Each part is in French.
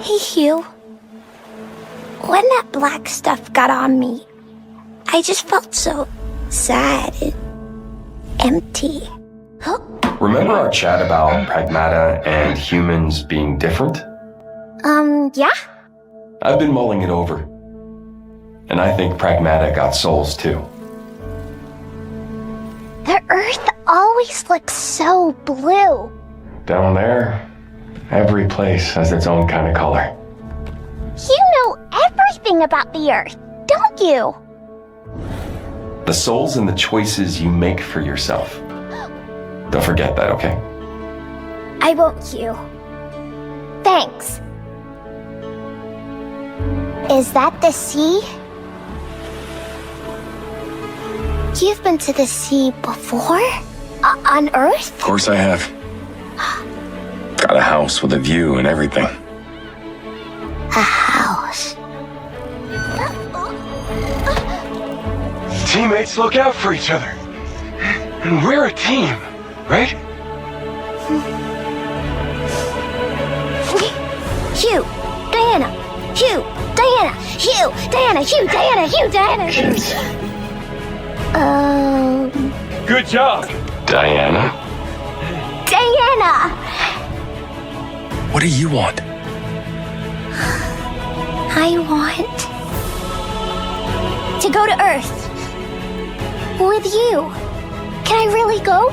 Hey, Hugh. When that black stuff got on me, I just felt so sad and empty. Remember our chat about Pragmata and humans being different? Yeah? I've been mulling it over. And I think Pragmata got souls too. The Earth always looks so blue. Down there, every place has its own kind of color. You know everything about the Earth, don't you? The souls and the choices you make for yourself. Don't forget that, okay? I won't, Hugh. Thanks. Is that the sea? You've been to the sea before? On Earth? Of course I have. Got a house with a view and everything. A house. Teammates look out for each other. And we're a team, right? Hugh, Diana, Hugh, Diana, Hugh, Diana, Hugh, Diana, Hugh, Diana. Good job, Diana. Diana! What do you want? I want to go to Earth with you. Can I really go?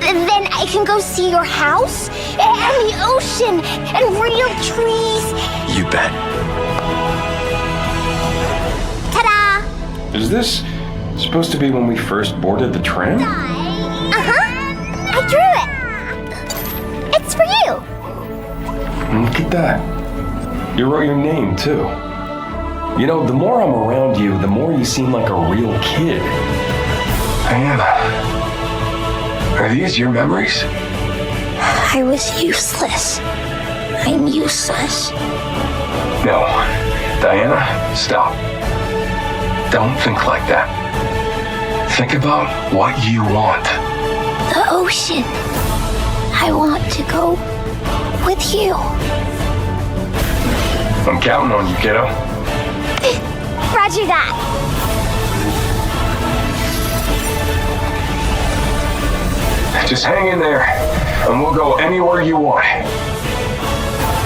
Then I can go see your house and the ocean and real trees. You bet. Ta-da! Is this supposed to be when we first boarded the tram? I drew it. It's for you. Look at that. You wrote your name, too. You know, the more I'm around you, the more you seem like a real kid. Diana, are these your memories? I was useless. I'm useless. No. Diana, stop. Don't think like that. Think about what you want. The ocean. I want to go with you. I'm counting on you, kiddo. Roger that. Just hang in there, and we'll go anywhere you want.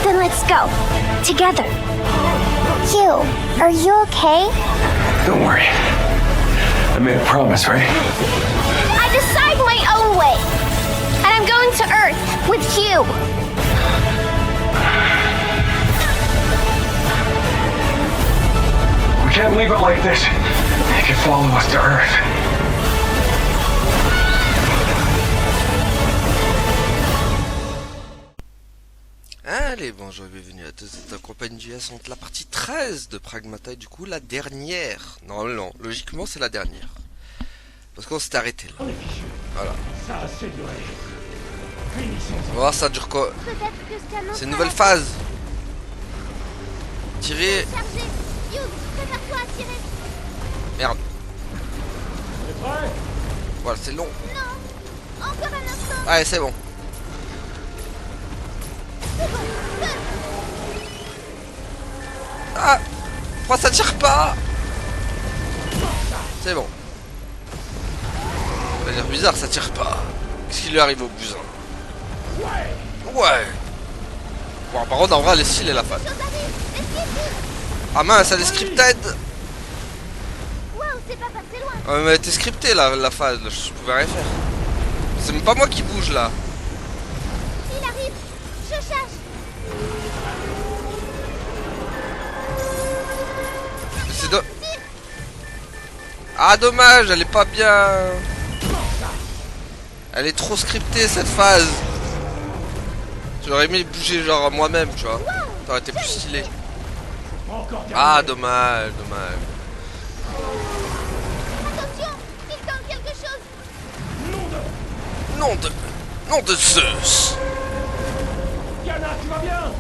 Then let's go. Together. Hugh, are you okay? Don't worry. I made a promise, right? I decide my own way. And I'm going to Earth with you. We can't leave it like this. You can follow us to Earth. Allez, bonjour et bienvenue à tous, c'est compagnie JS, la partie 13 de Pragmata, et du coup la dernière. Normalement, logiquement c'est la dernière. Parce qu'on s'est arrêté là. Voilà. On va voir ça dure quoi. C'est une nouvelle phase. Tirer. Merde. Voilà, c'est long. Allez, c'est bon. Ah, pourquoi ça tire pas? C'est bon. Ça va dire bizarre, ça tire pas. Qu'est-ce qui lui arrive au bousin? Ouais. Bon, par contre, en vrai, elle est stylée la face. Ah mince, elle est scripted. Mais elle était scriptée la phase, là, je pouvais rien faire. C'est même pas moi qui bouge là. Il arrive. Je cherche. Ah dommage, elle est pas bien. Elle est trop scriptée cette phase. J'aurais aimé bouger genre moi-même, tu vois. Ça aurait été plus stylé. Ah dommage, dommage. Attention, il tente quelque chose. Nom de Zeus. Yana, tu vas bien?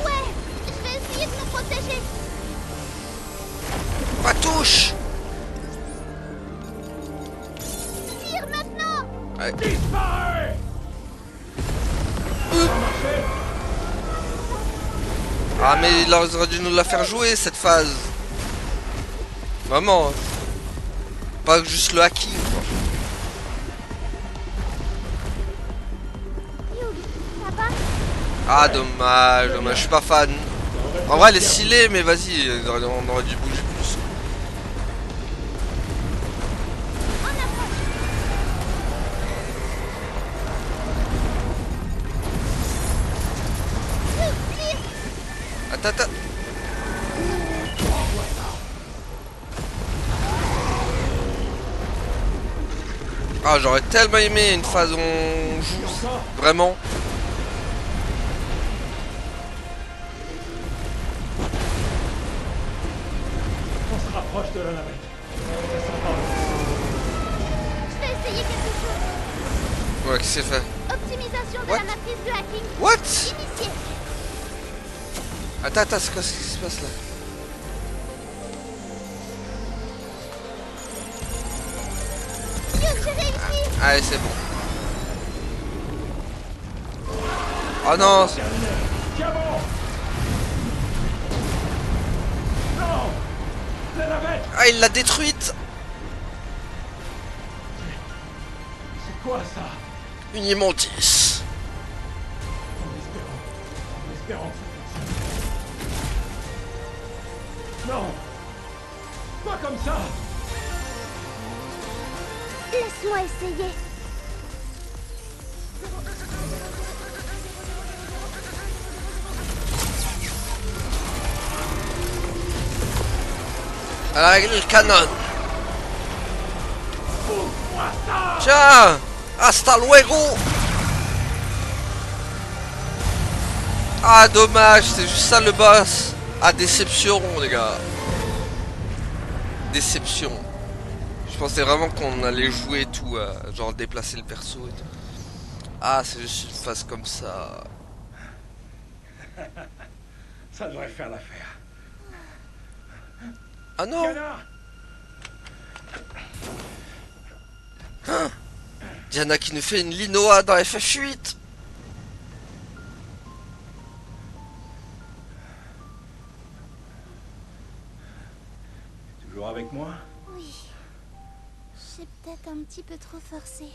Ouais, je vais essayer de me protéger. Pas touche. Tire maintenant. Ouais. Disparais! Ah mais il aurait dû nous la faire jouer cette phase. Vraiment. Pas juste le hacking quoi. Ah dommage, dommage, je suis pas fan. En vrai elle est stylée mais vas-y, on aurait dû bouger plus. Attends, attends. Ah j'aurais tellement aimé une phase où on joue. Vraiment. On se rapproche de la navette. Je vais essayer quelque chose. Ouais, qu'est-ce que c'est fait? Optimisation de What? la matrice de hacking. What? Initié. Attends, attends, c'est quoi ce qui se passe là? Yo, j'ai réussi. Allez, c'est bon. Oh non! Tiens bon. Non. La navette. Ah, il l'a détruite! C'est quoi ça? Une immondice. En espérant que ça fonctionne. Non. Pas comme ça. Laisse-moi essayer. Elle a réglé le canon. Tiens! Hasta luego! Ah, dommage, c'est juste ça le boss. Ah, déception, les gars. Déception. Je pensais vraiment qu'on allait jouer et tout, genre déplacer le perso et tout. Ah, c'est juste une phase comme ça. Ça devrait faire l'affaire. Ah non! Diana. Diana qui nous fait une linoa dans FF8. Toujours avec moi? Oui. J'ai peut-être un petit peu trop forcé.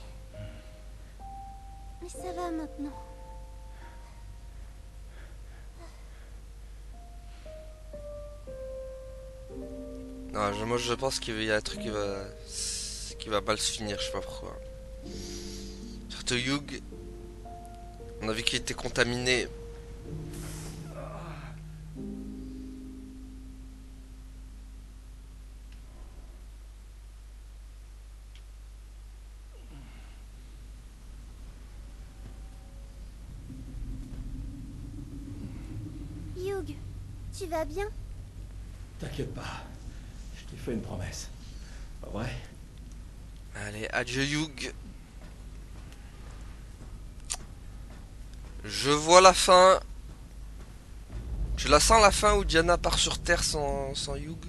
Mais ça va maintenant. Non, moi je pense qu'il y a un truc qui va mal se finir, je sais pas pourquoi. Surtout Hugh, on a vu qu'il était contaminé. Hugh, tu vas bien? T'inquiète pas. Je t'ai fait une promesse. Pas vrai? Allez, adieu Hugh. Je vois la fin. Tu la sens la fin où Diana part sur Terre sans Hugh?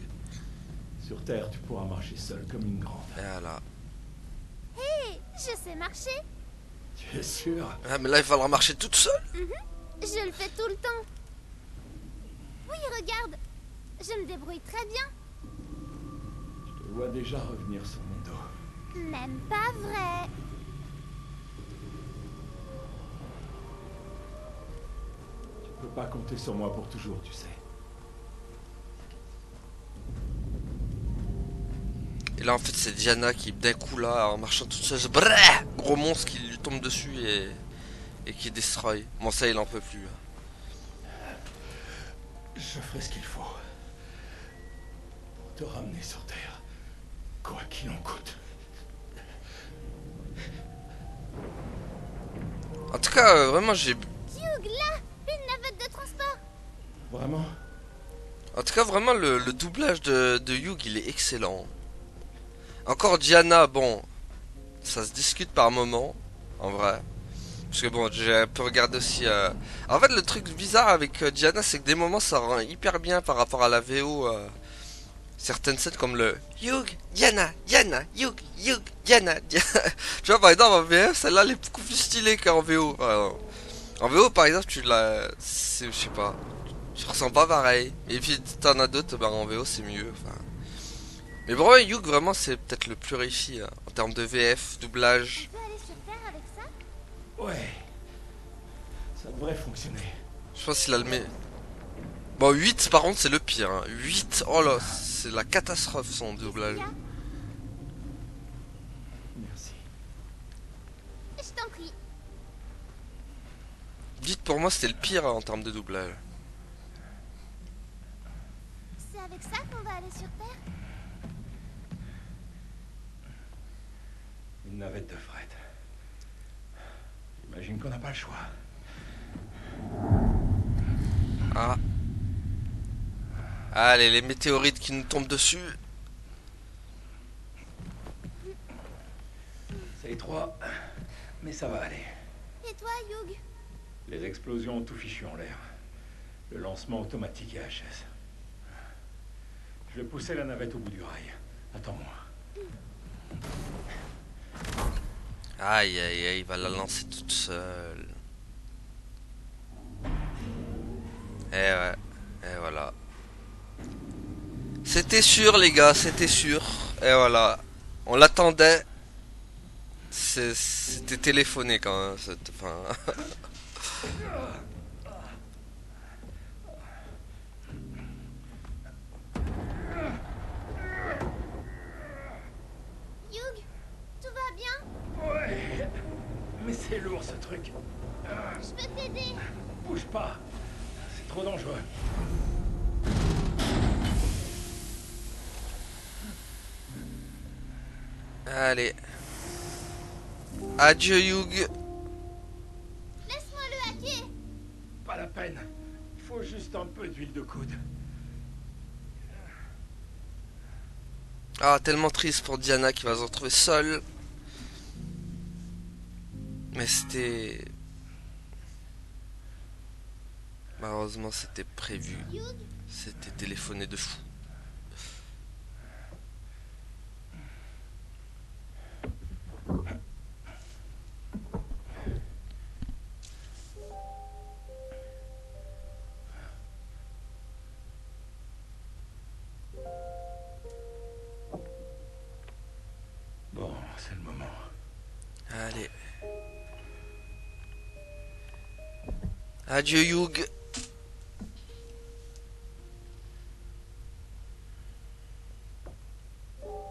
Sur Terre, tu pourras marcher seul comme une grande. Voilà. Hé, je sais marcher. Tu es sûr? Ah mais là il faudra marcher toute seule. Je le fais tout le temps. Oui, regarde. Je me débrouille très bien. Je te vois déjà revenir sur mon dos. Même pas vrai. Tu peux pas compter sur moi pour toujours, tu sais. Et là en fait c'est Diana qui d'un coup là en marchant toute seule, gros monstre qui lui tombe dessus et qui destroy. Bon ça il en peut plus. Je ferai ce qu'il faut. Pour te ramener sur Terre. Quoi qu'il en coûte. En tout cas vraiment j'ai... Hugh, là, une navette de transport. Vraiment? En tout cas vraiment le doublage de Hugh il est excellent. Encore Diana, bon, ça se discute par moment, en vrai. Parce que bon, j'ai un peu regardé aussi... En fait, le truc bizarre avec Diana, c'est que des moments, ça rend hyper bien par rapport à la VO. Certaines scènes comme le Hugh, Diana, Diana, Hugh, Hugh, Diana, Diana. Tu vois, par exemple, en VF, celle-là, elle est beaucoup plus stylée qu'en VO. En VO, par exemple, tu la... Je sais pas. Je ressens pas pareil. Et puis t'en as d'autres, bah en VO c'est mieux. Enfin. Mais bon, Yug vraiment c'est peut-être le plus réussi hein, en termes de VF, doublage. Tu peux aller sur Terre avec ça? Ouais. Ça devrait fonctionner. Je pense qu'il a le meilleur. Bon 8 par contre c'est le pire. Hein. 8, oh là, c'est la catastrophe son doublage. Merci. Je t'en prie. 8 pour moi c'était le pire hein, en termes de doublage. C'est avec ça qu'on va aller sur Terre? Une navette de fret. J'imagine qu'on n'a pas le choix. Ah. Allez, les météorites qui nous tombent dessus. C'est étroit, mais ça va aller. Et toi, Yug? Les explosions ont tout fichu en l'air. Le lancement automatique est HS. Je vais pousser la navette au bout du rail. Attends-moi. Aïe aïe aïe, il va la lancer toute seule. Et ouais, et voilà. C'était sûr les gars, c'était sûr. Et voilà, on l'attendait. C'était téléphoné quand même. Enfin... Yug, tout va bien? Ouais, mais c'est lourd ce truc. Je peux t'aider. Bouge pas. C'est trop dangereux. Allez. Adieu Yug. Laisse-moi le hacker. Pas la peine. Il faut juste un peu d'huile de coude. Ah, tellement triste pour Diana qui va se retrouver seule. Mais c'était... Malheureusement, c'était prévu. Yug, C'était téléphoné de fou. Bon, c'est le moment. Allez. Adieu Yug.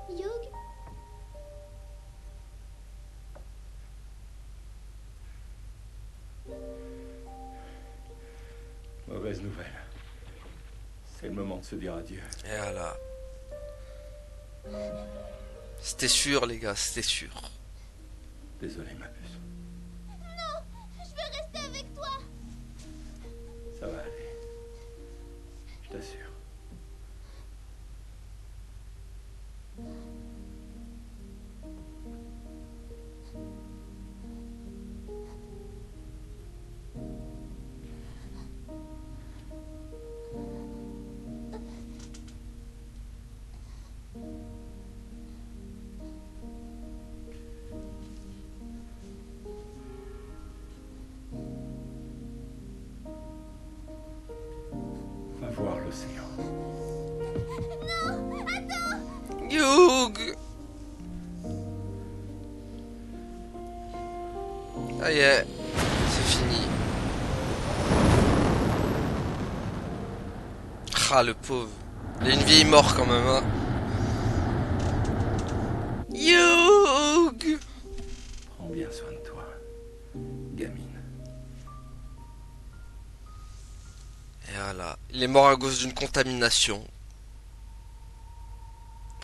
Yug, Mauvaise nouvelle. C'est le moment de se dire adieu. Et voilà. C'était sûr les gars, c'était sûr. Désolé, ma puce. je veux rester avec toi. Ça va aller. Je t'assure. Va voir l'océan. Yug. Ça y est, c'est fini. Ah le pauvre. Il a une vieille mort quand même hein. Yug. Prends bien soin de toi, gamine. Et voilà. Il est mort à cause d'une contamination.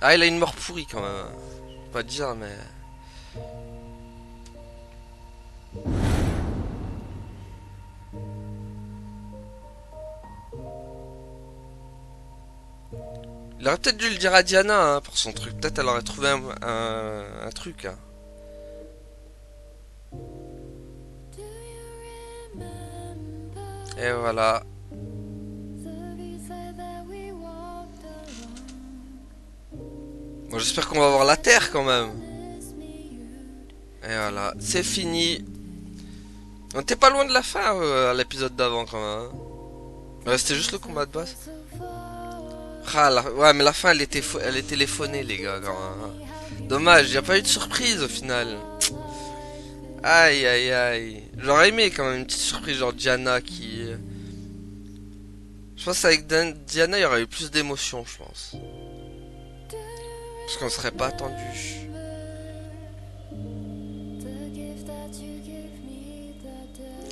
Ah il a une mort pourrie quand même. Je peux pas dire mais... Il aurait peut-être dû le dire à Diana hein, pour son truc. Peut-être elle aurait trouvé un truc. Hein. Et voilà. Bon, j'espère qu'on va voir la Terre quand même. Et voilà, c'est fini. On était pas loin de la fin à l'épisode d'avant quand même. Hein. Ouais, c'était juste le combat de boss. Ah, ouais, mais la fin, elle est téléphonée, les gars. Dommage, y a pas eu de surprise au final. Aïe, aïe, aïe. J'aurais aimé quand même une petite surprise, genre Diana qui... Je pense qu'avec Diana, il y aurait eu plus d'émotion, je pense. Parce qu'on serait pas attendu.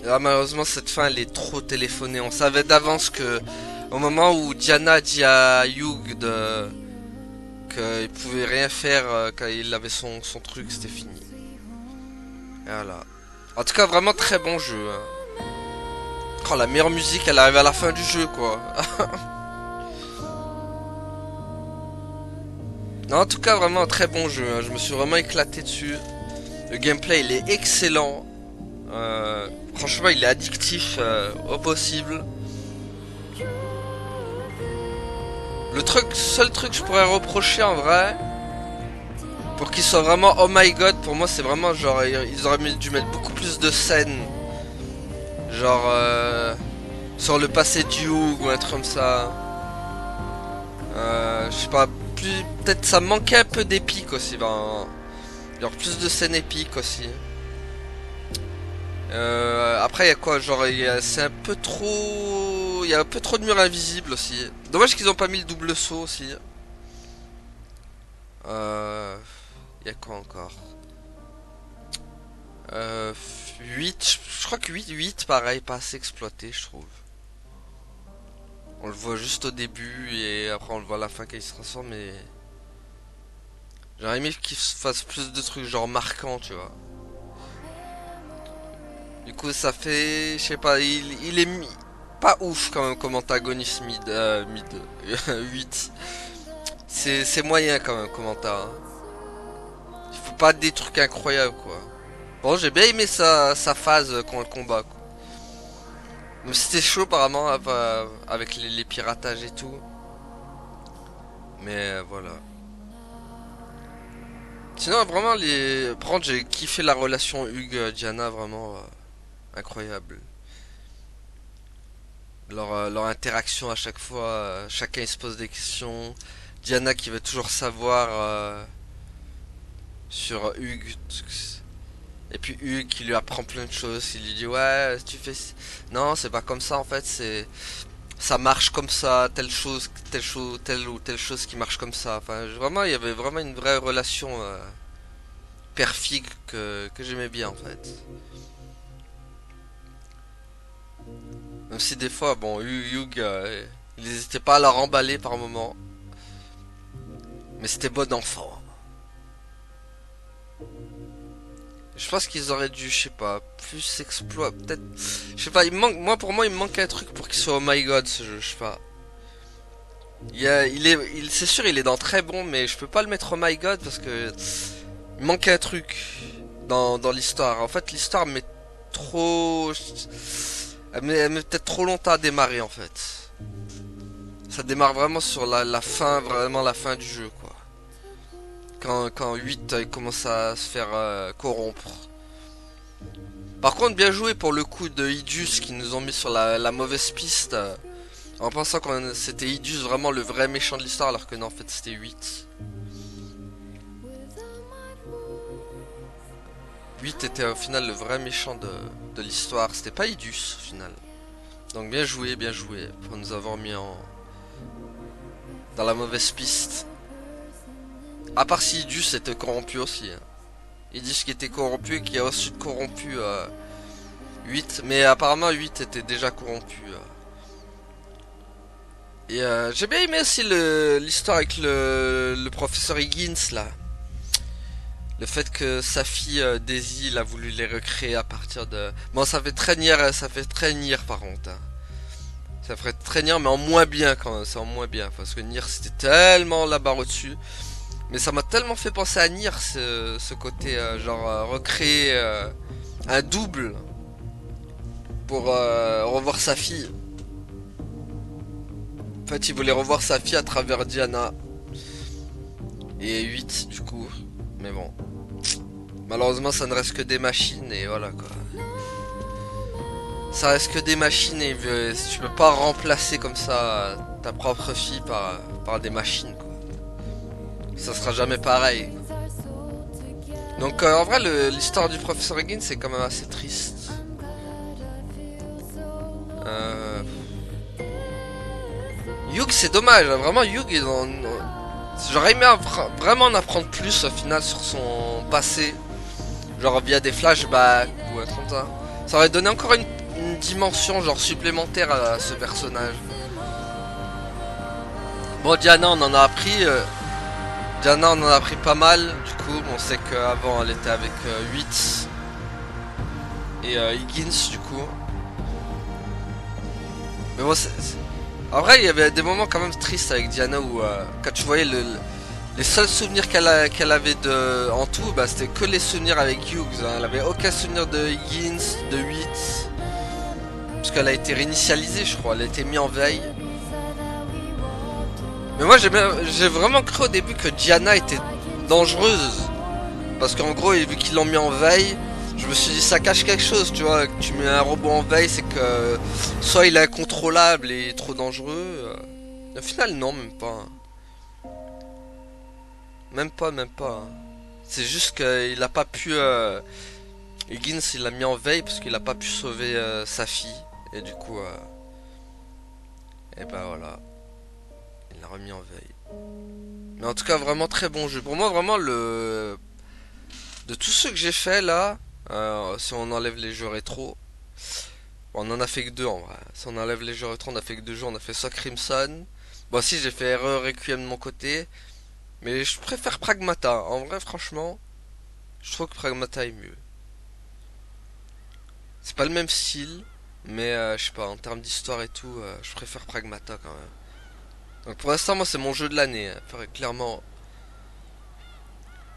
Là, malheureusement, cette fin, elle est trop téléphonée. On savait d'avance que, au moment où Diana dit à Hugh qu'il pouvait rien faire quand il avait son truc, c'était fini. Et voilà. En tout cas, vraiment très bon jeu. Hein. Oh, la meilleure musique, elle arrive à la fin du jeu, quoi. Non, en tout cas, vraiment un très bon jeu. Hein. Je me suis vraiment éclaté dessus. Le gameplay, il est excellent. Franchement, il est addictif au possible. Seul truc que je pourrais reprocher en vrai, pour qu'il soit vraiment oh my god, pour moi c'est vraiment genre ils auraient dû mettre beaucoup plus de scènes, genre sur le passé du Hugh ou un truc comme ça. Je sais pas, peut-être ça manquait un peu d'épique aussi, ben, genre plus de scènes épiques aussi. Après il y a quoi, genre c'est un peu trop, il y a un peu trop de murs invisibles aussi. Dommage qu'ils ont pas mis le double saut aussi. Il y a quoi encore? 8, je crois que 8 pareil, pas assez exploité je trouve. On le voit juste au début et après on le voit à la fin quand il se transforme, mais j'aurais aimé qu'il fasse plus de trucs genre marquants, tu vois. Du coup ça fait, je sais pas, il est pas ouf quand même comme antagoniste mid 8. C'est moyen quand même comme anta. Hein. Il faut pas des trucs incroyables quoi. Bon, j'ai bien aimé sa phase quand le combat quoi. Mais c'était chaud apparemment avec les piratages et tout. Mais voilà. Sinon vraiment par contre j'ai kiffé la relation Hugh-Diana vraiment incroyable. Leur interaction à chaque fois, chacun il se pose des questions. Diana qui veut toujours savoir sur Hugh. Et puis Hugh qui lui apprend plein de choses. Il lui dit ouais tu fais... Non c'est pas comme ça en fait, ça marche comme ça, telle ou telle chose qui marche comme ça. Enfin vraiment il y avait vraiment une vraie relation père-fille que j'aimais bien en fait. Même si des fois, bon, Hugh, il n'hésitait pas à la remballer par moment. Mais c'était bon enfant. Je pense qu'ils auraient dû, je sais pas, plus exploiter, peut-être... Je sais pas, pour moi, il me manque un truc pour qu'il soit oh my god, ce jeu, je sais pas. C'est sûr, il est dans très bon, mais je peux pas le mettre oh my god parce que... Il manque un truc dans l'histoire. En fait, l'histoire met trop... Elle met peut-être trop longtemps à démarrer en fait. Ça démarre vraiment sur la fin, vraiment la fin du jeu quoi. Quand 8 il commence à se faire corrompre. Par contre bien joué pour le coup de Idus qui nous ont mis sur la mauvaise piste. En pensant que c'était Idus vraiment le vrai méchant de l'histoire alors que non en fait c'était 8. 8 était au final le vrai méchant de l'histoire, c'était pas Idus au final. Donc bien joué pour nous avoir mis dans la mauvaise piste. À part si Idus était corrompu aussi. Hein. Idus qui était corrompu et qui a ensuite corrompu 8, mais apparemment 8 était déjà corrompu. Et j'ai bien aimé aussi l'histoire avec le professeur Higgins là. Le fait que sa fille Daisy il a voulu les recréer à partir de... Bon ça fait très nier par contre. Hein. Ça ferait très nier mais en moins bien quand même, c'est en moins bien. Parce que Nier c'était tellement la barre au-dessus. Mais ça m'a tellement fait penser à Nier ce côté genre recréer un double pour revoir sa fille. En fait il voulait revoir sa fille à travers Diana. Et 8 du coup. Mais bon. Malheureusement ça ne reste que des machines et voilà quoi. Ça reste que des machines et tu peux pas remplacer comme ça ta propre fille par des machines, quoi. Ça sera jamais pareil. Donc en vrai l'histoire du professeur Higgins c'est quand même assez triste. Hugh c'est dommage, hein. Vraiment Hugh j'aurais aimé vraiment en apprendre plus au final sur son passé. Genre via des flashbacks ou un truc comme ça. Ça aurait donné encore une dimension genre supplémentaire à ce personnage. Bon Diana on en a appris Diana on en a appris pas mal. Du coup on sait qu'avant elle était avec 8 et Higgins du coup. Mais bon en vrai il y avait des moments quand même tristes avec Diana où quand tu voyais les seuls souvenirs qu'elle avait en tout, bah, c'était que les souvenirs avec Hughes, hein. Elle avait aucun souvenir de Higgins, de 8. Parce qu'elle a été réinitialisée je crois, elle a été mise en veille. Mais moi j'ai vraiment cru au début que Diana était dangereuse. Parce qu'en gros vu qu'ils l'ont mis en veille, je me suis dit ça cache quelque chose, tu vois. Que tu mets un robot en veille, c'est que soit il est incontrôlable et trop dangereux. Au final non, même pas. Même pas. C'est juste qu'il a pas pu... Higgins il l'a mis en veille parce qu'il a pas pu sauver sa fille. Et du coup... et ben voilà. Il l'a remis en veille. Mais en tout cas vraiment très bon jeu. Pour moi vraiment de tous ceux que j'ai fait là... si on enlève les jeux rétro... Bon, on en a fait que 2 en vrai. Si on enlève les jeux rétro on a fait que 2 jeux. On a fait soit Crimson. Bon si j'ai fait Requiem de mon côté. Mais je préfère Pragmata. En vrai, franchement, je trouve que Pragmata est mieux. C'est pas le même style, mais je sais pas, en termes d'histoire et tout, je préfère Pragmata quand même. Donc pour l'instant, moi, c'est mon jeu de l'année. Hein. Clairement.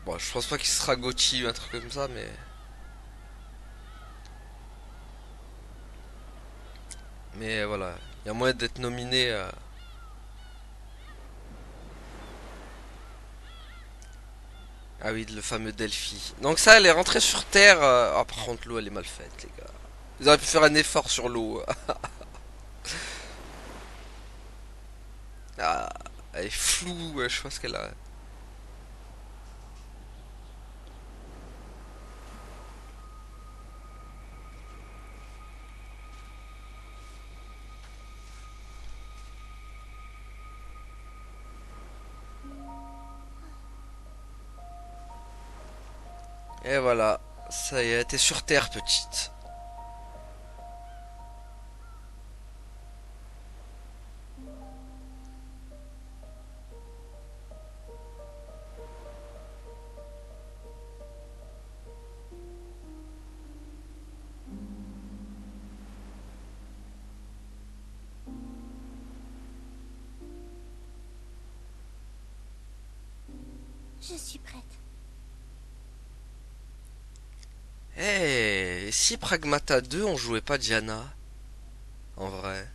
Bon, je pense pas qu'il sera GOTY ou un truc comme ça, mais. Mais voilà, il y a moyen d'être nominé. Ah oui, le fameux Delphi. Donc ça, elle est rentrée sur Terre. Ah, par contre, l'eau, elle est mal faite, les gars. Ils auraient pu faire un effort sur l'eau. Ah, elle est floue, je sais pas ce qu'elle a. Et voilà, ça y est, t'es sur Terre, petite. Je suis prête. Eh, si Pragmata 2, on jouait pas Diana? En vrai.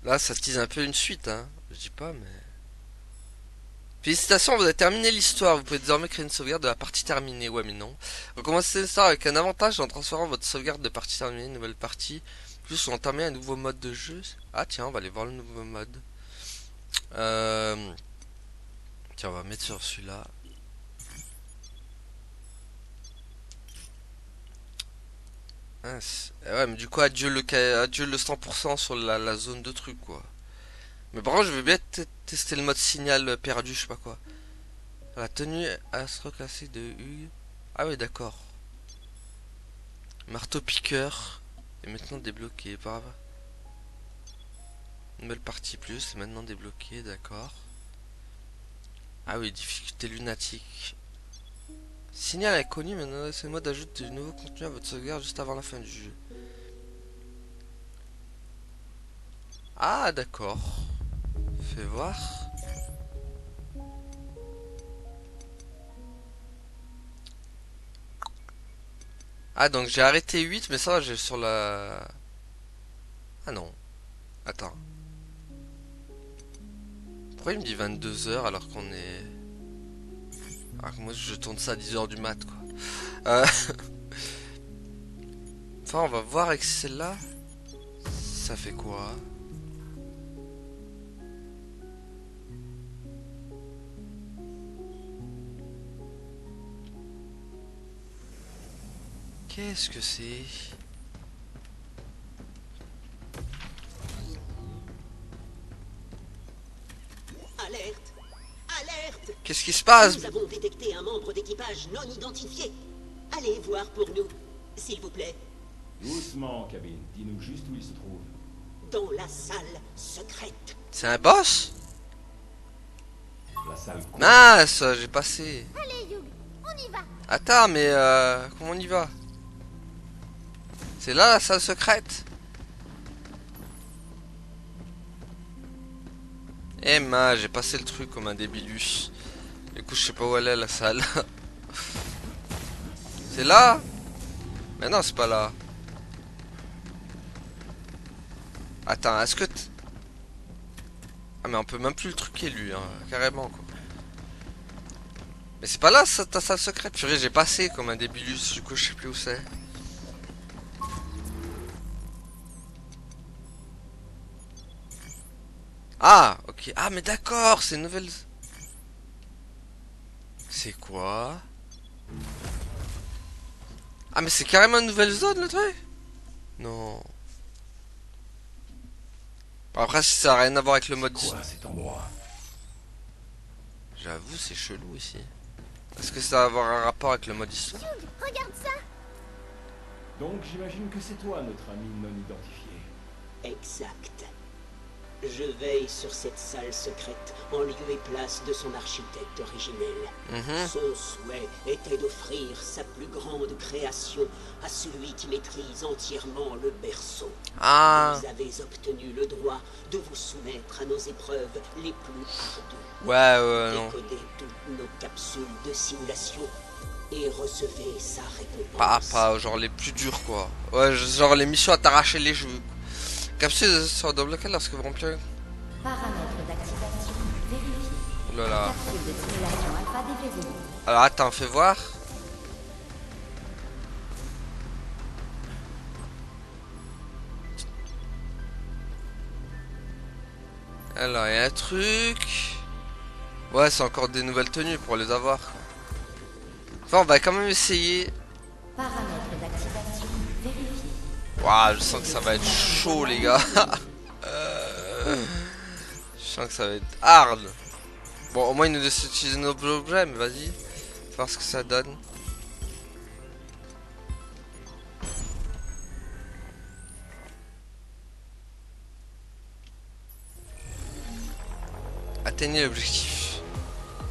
Là, ça tease un peu une suite, hein. Je dis pas, mais... Félicitations, vous avez terminé l'histoire. Vous pouvez désormais créer une sauvegarde de la partie terminée. Ouais, mais non. Recommencez l'histoire avec un avantage en transférant votre sauvegarde de partie terminée, une nouvelle partie. Plus, on entamer un nouveau mode de jeu. Ah, tiens, on va aller voir le nouveau mode. Tiens, on va mettre sur celui-là. Ah, ouais, mais du coup, adieu le 100% sur la zone de truc, quoi. Mais par contre, je vais bien tester le mode signal perdu, je sais pas quoi. La tenue astro classique de Hugues. Ah ouais, d'accord. Marteau piqueur est maintenant débloqué. Par nouvelle partie plus, c'est maintenant débloqué, d'accord. Ah oui, difficulté lunatique. Signal inconnu, maintenant ce mode ajoute du nouveau contenu à votre sauvegarde juste avant la fin du jeu. Ah d'accord. Fais voir. Ah donc j'ai arrêté 8 mais ça va, j'ai sur la... Ah non. Attends. Pourquoi il me dit 22 heures alors qu'on est... Ah moi je tourne ça à 10 heures du mat quoi. Enfin, on va voir avec celle-là. Ça fait quoi? Qu'est-ce que c'est? Alerte! Alerte! Qu'est-ce qui se passe? Nous avons détecté un membre d'équipage non identifié. Allez voir pour nous, s'il vous plaît. Doucement, Cabine. Dis-nous juste où il se trouve. Dans la salle secrète. C'est un boss? La salle con. Mince, j'ai passé. Allez, Hugh, on y va. Attends, mais comment on y va? C'est là la salle secrète? Eh mince, j'ai passé le truc comme un débilus. Du coup, je sais pas où elle est la salle. C'est là? Mais non, c'est pas là. Attends, est-ce que... Ah mais on peut même plus le truquer lui, hein, carrément quoi. Mais c'est pas là ta salle secrète. Purée, j'ai passé comme un débilus, du coup je sais plus où c'est. Ah, ok. Ah mais d'accord, c'est une nouvelle... C'est quoi? Ah mais c'est carrément une nouvelle zone le truc? Non. Bon, après si ça a rien à voir avec le mode... Quoi cet endroit? J'avoue c'est chelou ici. Est-ce que ça va avoir un rapport avec le mode histoire? Hugh, regarde ça. Donc j'imagine que c'est toi notre ami non identifié. Exact. Je veille sur cette salle secrète en lieu et place de son architecte originel. Son souhait était d'offrir sa plus grande création à celui qui maîtrise entièrement le berceau. Ah. Vous avez obtenu le droit de vous soumettre à nos épreuves les plus ardues. Ouais, non. Décodez toutes nos capsules de simulation et recevez sa récompense. Pas genre les plus durs quoi. Ouais, genre les missions à t'arracher les cheveux. Capsule sera débloquée lorsque vous remplirez. Paramètres d'activation vérifiés. Oh là là. Capsule de simulation alpha déverrouillée. Alors attends, fais voir. Alors il y a un truc. Ouais, c'est encore des nouvelles tenues pour les avoir. Enfin, on va quand même essayer. Paramètres d'activation vérifiés. Waouh, je sens que ça va être chaud les gars. Je sens que ça va être hard. Bon, au moins il nous laisse utiliser nos objets, mais vas-y. Voir ce que ça donne. Atteignez l'objectif.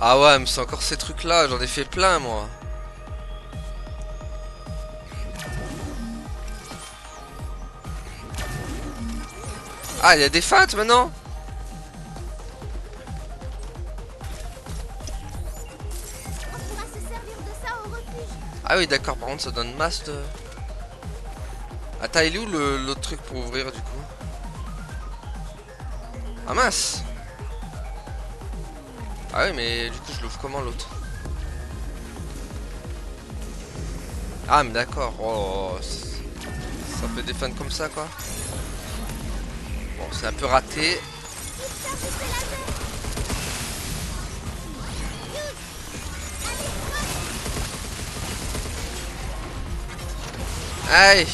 Ah ouais, mais c'est encore ces trucs là, j'en ai fait plein moi. Ah, il y a des feintes maintenant. On pourra se servir de ça au refuge. Ah oui, d'accord, par contre ça donne masse de... Attends, il est où l'autre truc pour ouvrir du coup? Ah mince. Ah oui, mais du coup je l'ouvre comment l'autre? Ah mais d'accord, oh, ça fait des fans comme ça quoi. Bon, c'est un peu raté. Aïe.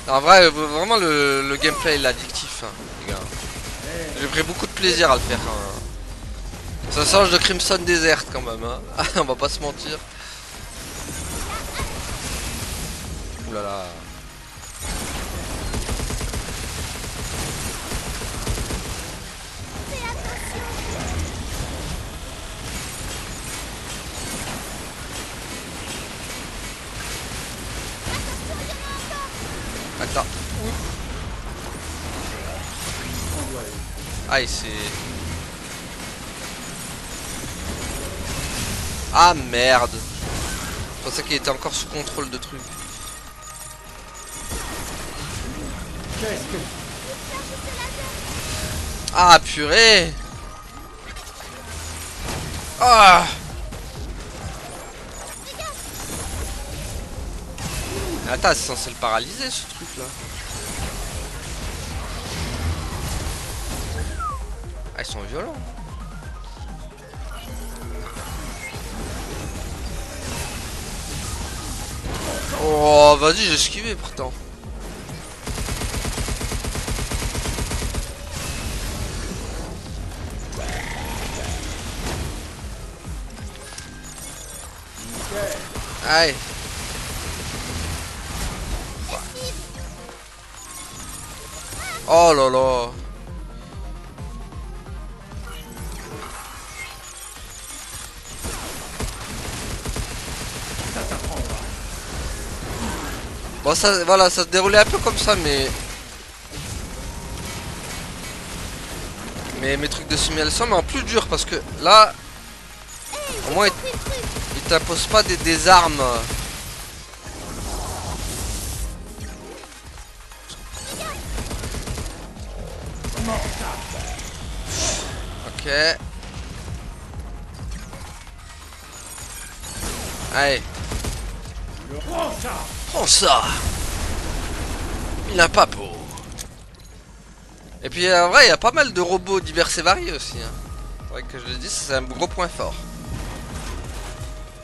En vrai, vraiment le gameplay est addictif, hein, les gars. J'ai pris beaucoup de plaisir à le faire. Hein. Ça change de Crimson Desert quand même, hein. On va pas se mentir. Ouh là là. Attends. Ah, c'est... Ah merde. Je pensais qu'il était encore sous contrôle de trucs. Ah purée. Ah. Attends, c'est censé le paralyser ce truc là. Ah, ils sont violents. Oh, vas-y, j'ai esquivé pourtant. Aïe. Oh là là. Bon, ça, voilà, ça se déroulait un peu comme ça, mais mes trucs de simulation, mais en plus dur parce que là, au moins, il t'impose pas des armes. Ok. Allez. Prends ça. Il a pas peau. Et puis en vrai, il y a pas mal de robots divers et variés aussi. Hein. C'est vrai que je le dis, c'est un gros point fort.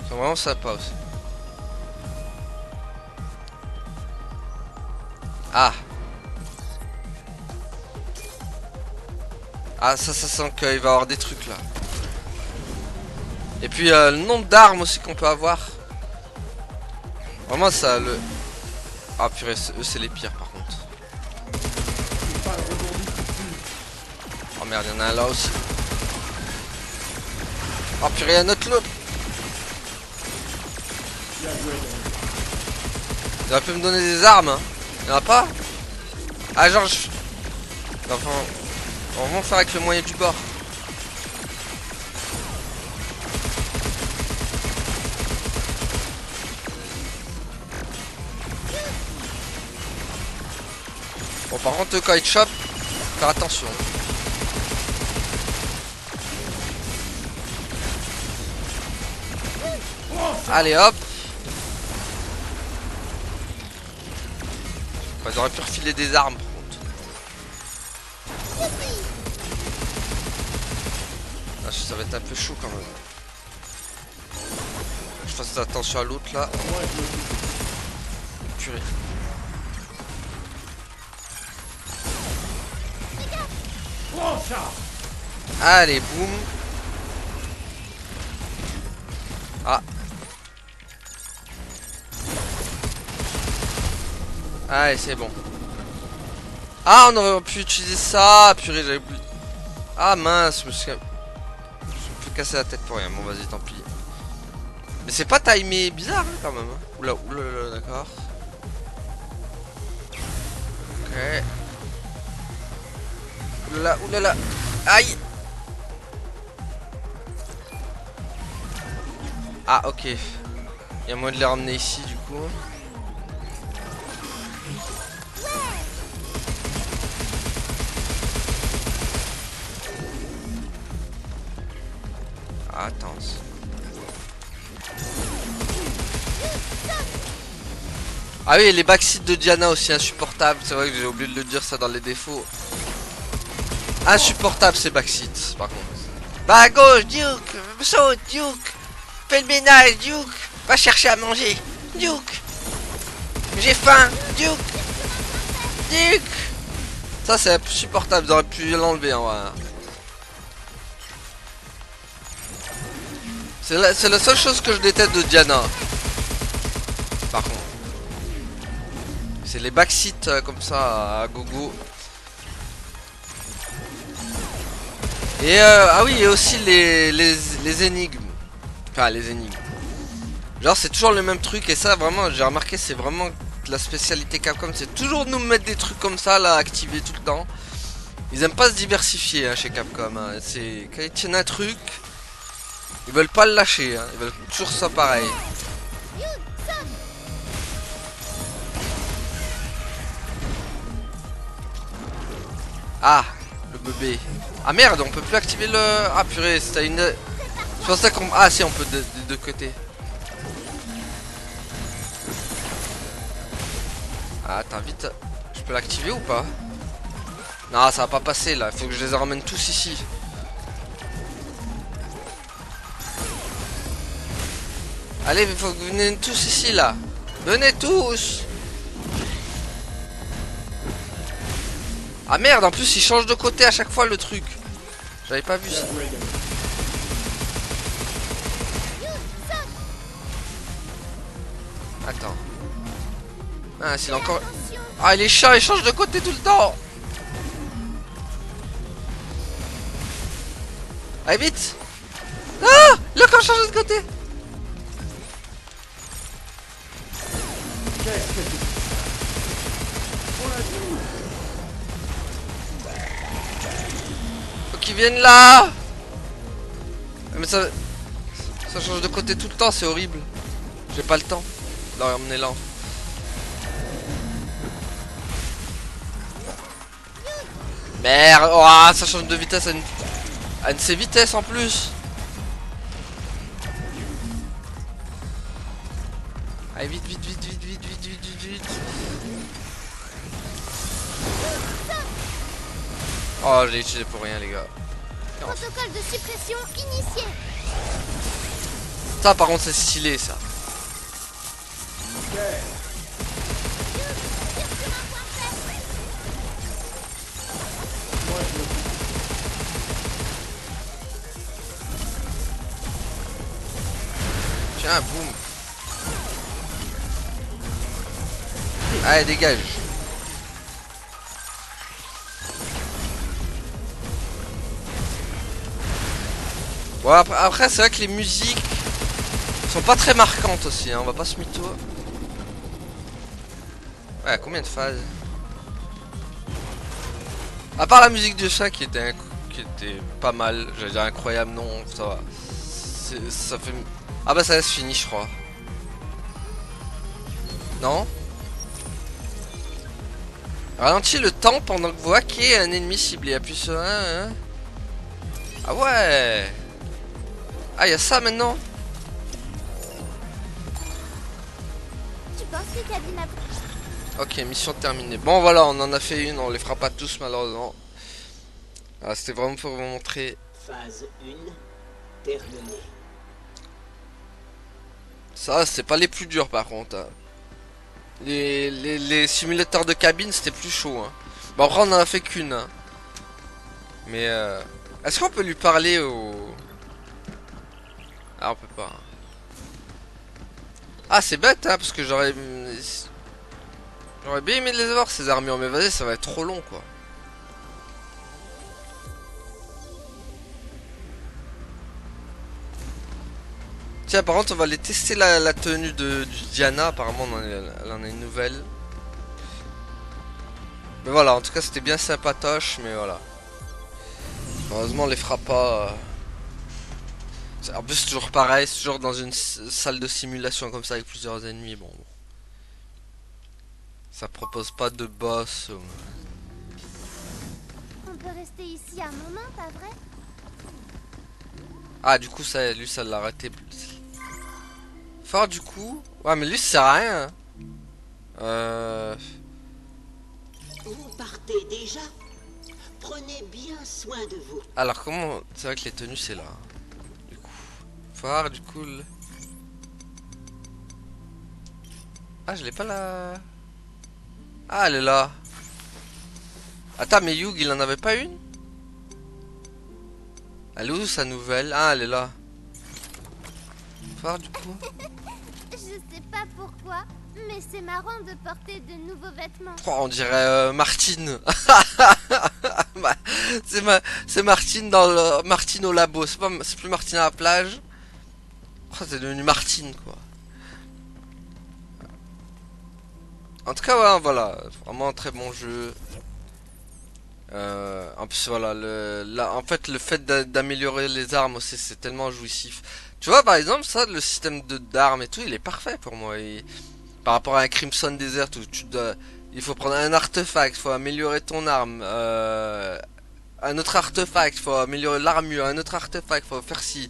C'est vraiment sympa aussi. Ah. Ah, ça sent qu'il va y avoir des trucs là. Et puis le nombre d'armes aussi qu'on peut avoir. Vraiment ça le... Ah purée, eux c'est les pires par contre. Oh merde, il y en a un là aussi. Oh purée, il y a un autre lot. Il aurait pu me donner des armes hein. Il y en a pas. Ah genre je... Enfin, on va faire avec le moyen du bord. Bon par contre quand il te chope, faire attention. Allez hop. Ils auraient pu refiler des armes par contre. Ah, ça va être un peu chaud quand même. Je fasse attention à l'autre là. Purée. Allez, boum. Ah. Allez, c'est bon. Ah, on aurait pu utiliser ça. Purée, j'avais oublié. Ah mince, je me suis fait casser la tête pour rien. Bon, vas-y, tant pis. Mais c'est pas timé bizarre hein, quand même. Hein. Oula, oula, d'accord. Ok. Oulala, oulala. Aïe. Ah, ok. Il y a moyen de les ramener ici du coup. Ah, attends. Ah oui, les backseats de Diana aussi insupportables. C'est vrai que j'ai oublié de le dire ça dans les défauts. Insupportable ces backseats par contre. Bah à gauche, Duke. Saute, Duke. Fais le ménage, Duke. Va chercher à manger, Duke. J'ai faim, Duke. Duke. Ça c'est insupportable, j'aurais pu l'enlever en vrai. C'est la seule chose que je déteste de Diana. Par contre. C'est les backseats comme ça à gogo. Et ah oui, et aussi les énigmes. Enfin les énigmes. Genre c'est toujours le même truc et ça vraiment j'ai remarqué c'est vraiment la spécialité Capcom, c'est toujours nous mettre des trucs comme ça là activés tout le temps. Ils aiment pas se diversifier hein, chez Capcom. Hein. C'est quand ils tiennent un truc, ils veulent pas le lâcher. Hein. Ils veulent toujours ça pareil. Ah, le bébé. Ah merde, on peut plus activer le... Ah purée, c'était une... Je pensais qu'on... Ah si, on peut des deux côtés. Ah, attends, vite. Je peux l'activer ou pas? Non, ça va pas passer là. Il faut que je les ramène tous ici. Allez, il faut que vous venez tous ici là. Venez tous. Ah merde, en plus il change de côté à chaque fois le truc. J'avais pas vu ça. Attends. Ah, c'est encore... Ah, il est chiant, il change de côté tout le temps. Allez, vite. Ah, il a encore changé de côté. Faut qu'ils viennent là. Mais ça change de côté tout le temps, c'est horrible. J'ai pas le temps. Non, emmenez là. Merde, oh, ça change de vitesse à une C vitesse en plus. Allez, vite, vite, vite, vite, vite, vite, vite, vite, vite. Oh, je l'ai utilisé pour rien, les gars. Protocole de suppression initié. Ça, par contre, c'est stylé, ça. Tiens, boum. Allez, dégage. Bon, après c'est vrai que les musiques sont pas très marquantes aussi, hein, on va pas se mytho. Ouais, combien de phases? À part la musique du chat qui était pas mal, j'allais dire incroyable, non, ça va. Ça fait... Ah bah ça laisse fini, je crois. Non? Ralentis le temps pendant que vous hackez un ennemi ciblé. Appuie sur un. Ah ouais. Ah, il y a ça maintenant. Tu penses que Cabine a... Ok, mission terminée. Bon voilà, on en a fait une, on les fera pas tous malheureusement. Ah, c'était vraiment pour vous montrer. Phase 1 terminée. Ça, c'était pas les plus durs par contre. Hein. Les simulateurs de cabine, c'était plus chaud. Hein. Bon, après, on en a fait qu'une. Hein. Mais est-ce qu'on peut lui parler au... Ah, on peut pas. Ah, c'est bête, hein, parce que j'aurais bien aimé les avoir, ces armures. Mais vas-y, ça va être trop long, quoi. Tiens, par contre, on va aller tester la tenue du Diana. Apparemment, elle en a une nouvelle. Mais voilà, en tout cas, c'était bien sympatoche. Mais voilà. Heureusement, on les fera pas. En plus, c'est toujours pareil. C'est toujours dans une salle de simulation comme ça avec plusieurs ennemis. Bon. Ça propose pas de boss. On peut rester ici un moment, pas vrai? Ah, du coup, ça, lui, ça l'a arrêté. Fort, du coup. Ouais, mais lui, ça sert à rien. Vous partez déjà? Prenez bien soin de vous. Alors, comment... C'est vrai que les tenues, c'est là. Du coup. Fort, du coup... Ah, je l'ai pas là. Ah, elle est là. Attends, mais Hugh, il en avait pas une? Elle est où sa nouvelle? Ah, elle est là. Fort, du coup. Je sais pas pourquoi, mais c'est marrant de porter de nouveaux vêtements. Oh, on dirait Martine. C'est Martine dans le... Martine au labo. C'est plus Martine à la plage. Oh, c'est devenu Martine, quoi. En tout cas, ouais, voilà. Vraiment un très bon jeu. En plus, voilà. En fait, le fait d'améliorer les armes aussi, c'est tellement jouissif. Tu vois, par exemple, ça, le système d'armes et tout, il est parfait pour moi. Par rapport à un Crimson Desert où il faut prendre un artefact, il faut améliorer ton arme. Un autre artefact, il faut améliorer l'armure. Un autre artefact, il faut faire ci.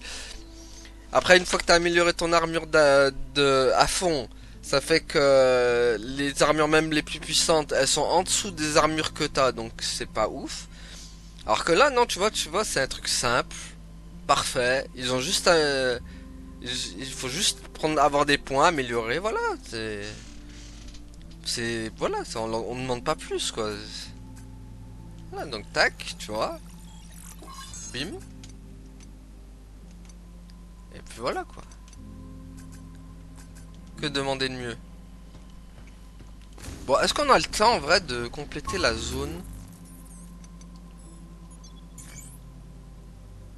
Après, une fois que tu as amélioré ton armure à fond, Ça fait que les armures même les plus puissantes, elles sont en dessous des armures que t'as, donc c'est pas ouf. Alors que là, non, tu vois, c'est un truc simple, parfait. Ils ont juste il faut juste avoir des points, améliorer, voilà. Voilà, on demande pas plus, quoi. Voilà, donc tac, tu vois. Bim. Et puis voilà, quoi. Que demander de mieux? Bon, est-ce qu'on a le temps, en vrai, de compléter la zone?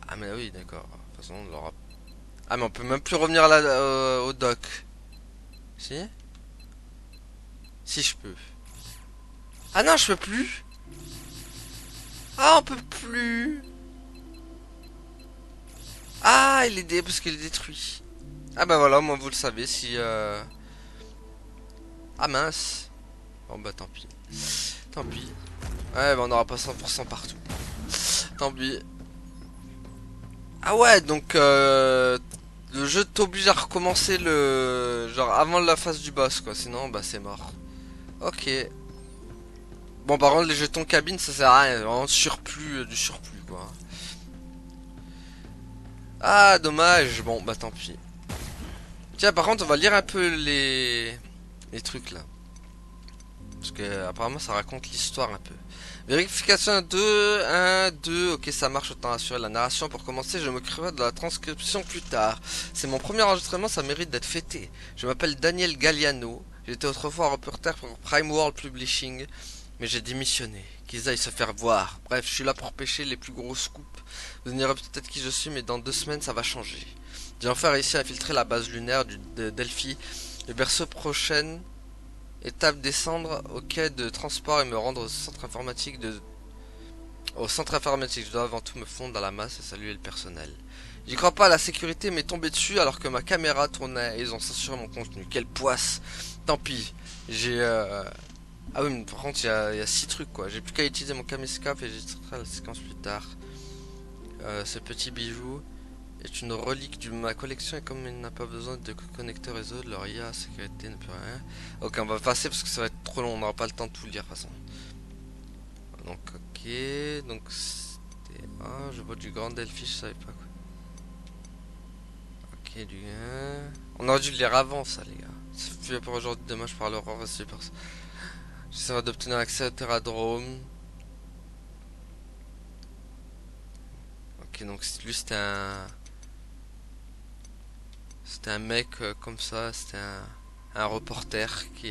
Ah, mais oui, d'accord. De toute façon, on l'aura... Ah, mais on peut même plus revenir à au dock. Si? Si, je peux. Ah non, je peux plus. Ah, on peut plus. Ah, parce qu'il est détruit. Ah bah voilà, moi vous le savez, si... Ah mince. Bon bah tant pis. Tant pis. Ouais, bah on aura pas 100% partout. Tant pis. Ah ouais, donc le jeu t'oblige à recommencer le... Genre avant la phase du boss, quoi. Sinon, bah c'est mort. Ok. Bon, par contre, les jetons cabine, ça sert à rien. Vraiment surplus, du surplus, quoi. Ah, dommage. Bon, bah tant pis. Tiens, par contre, on va lire un peu les trucs, là. Parce que apparemment, ça raconte l'histoire un peu. Vérification 2, 1, 2, ok ça marche, autant assurer la narration. Pour commencer, je m'occuperai de la transcription plus tard. C'est mon premier enregistrement, ça mérite d'être fêté. Je m'appelle Daniel Galliano, j'étais autrefois reporter pour Prime World Publishing, mais j'ai démissionné, qu'ils aillent se faire voir. Bref, je suis là pour pêcher les plus gros scoops. Vous ignorez peut-être qui je suis, mais dans 2 semaines ça va changer. J'ai enfin réussi à infiltrer la base lunaire de Delphi, le berceau prochaine... Étape, descendre au quai de transport et me rendre au centre informatique je dois avant tout me fondre dans la masse et saluer le personnel. J'y crois pas, la sécurité m'est tombée dessus alors que ma caméra tournait et ils ont censuré mon contenu. Quelle poisse. Tant pis. J'ai Ah oui, mais par contre il y a 6 trucs, quoi. J'ai plus qu'à utiliser mon caméscope et j'extraiterai la séquence plus tard. Ce petit bijou est une relique de ma collection et comme il n'a pas besoin de connecteur réseau, leur IA sécurité ne peut rien. Ok, on va passer parce que ça va être trop long, on n'aura pas le temps de tout lire de toute façon. Donc ok, donc c'était... Ah, je vois du grand Delphi, je savais pas quoi. Ok, du... On aurait dû le lire avant ça les gars. C'est fait pour aujourd'hui, demain je parle horreur et super. J'essaierai d'obtenir accès au Terradrome. Ok, donc lui c'était un... C'était un mec comme ça, c'était un reporter qui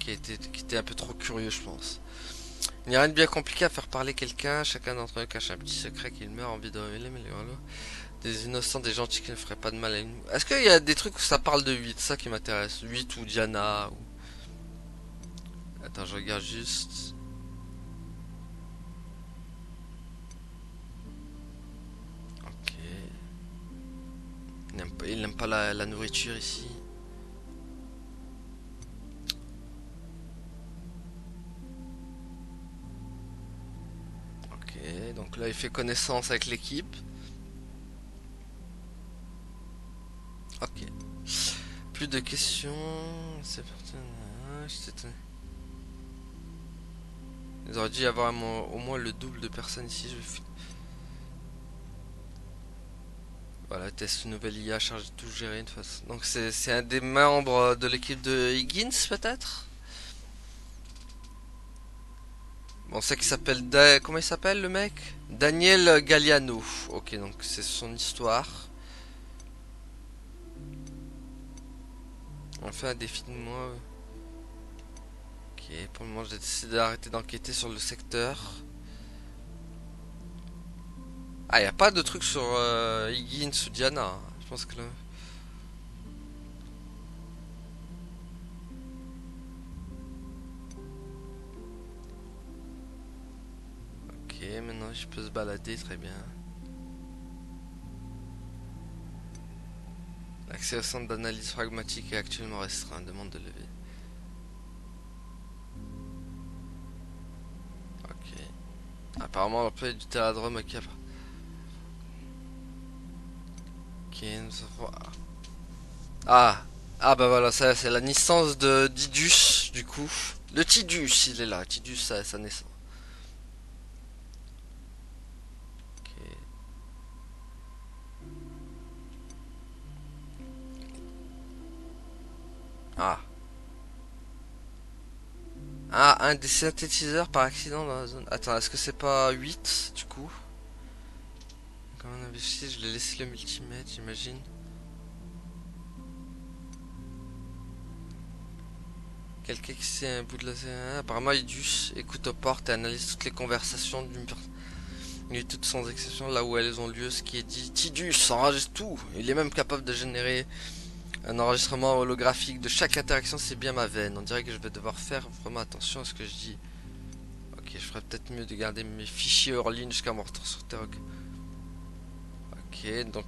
était un peu trop curieux, je pense. Il n'y a rien de bien compliqué à faire parler quelqu'un, chacun d'entre eux cache un petit secret qu'il meurt, envie de révéler, mais des innocents, des gentils qui ne feraient pas de mal à une... Est-ce qu'il y a des trucs où ça parle de 8, ça qui m'intéresse, 8 ou Diana ou... Attends, je regarde juste... Il n'aime pas la nourriture ici. Ok, donc là il fait connaissance avec l'équipe. Ok. Plus de questions. C'est parti. Il aurait dû y avoir au moins le double de personnes ici. Voilà, teste une nouvelle IA chargée de tout gérer une façon. Donc c'est un des membres de l'équipe de Higgins peut-être. Bon, c'est qu'il s'appelle comment il s'appelle le mec? Daniel Galliano. Ok, donc c'est son histoire. On fait un défi de moi. Ok, pour le moment j'ai décidé d'arrêter d'enquêter sur le secteur. Ah, y a pas de truc sur Higgins ou Diana. Hein. Je pense que là... Ok, maintenant je peux se balader, très bien. L'accès au centre d'analyse pragmatique est actuellement restreint. Demande de lever. Ok. Apparemment l'emploi du Terradrome à Cap. Ok, nous avons... Ah, Ah bah voilà, ça c'est la naissance de Didus, du coup. Le Tidus, il est là. Tidus, sa naissance. Ok. Ah. Ah, un des synthétiseurs par accident dans la zone. Attends, est-ce que c'est pas 8 du coup? Quand on avait fait, je l'ai laissé le multimètre, j'imagine. Quelqu'un qui sait un bout de la... Apparemment, Idus écoute aux portes et analyse toutes les conversations d'une personne. Et toutes sans exception, là où elles ont lieu, ce qui est dit. Tidus enregistre tout. Il est même capable de générer un enregistrement holographique de chaque interaction, c'est bien ma veine. On dirait que je vais devoir faire vraiment attention à ce que je dis. Ok, je ferais peut-être mieux de garder mes fichiers hors ligne jusqu'à mon retour sur Terre. Ok, donc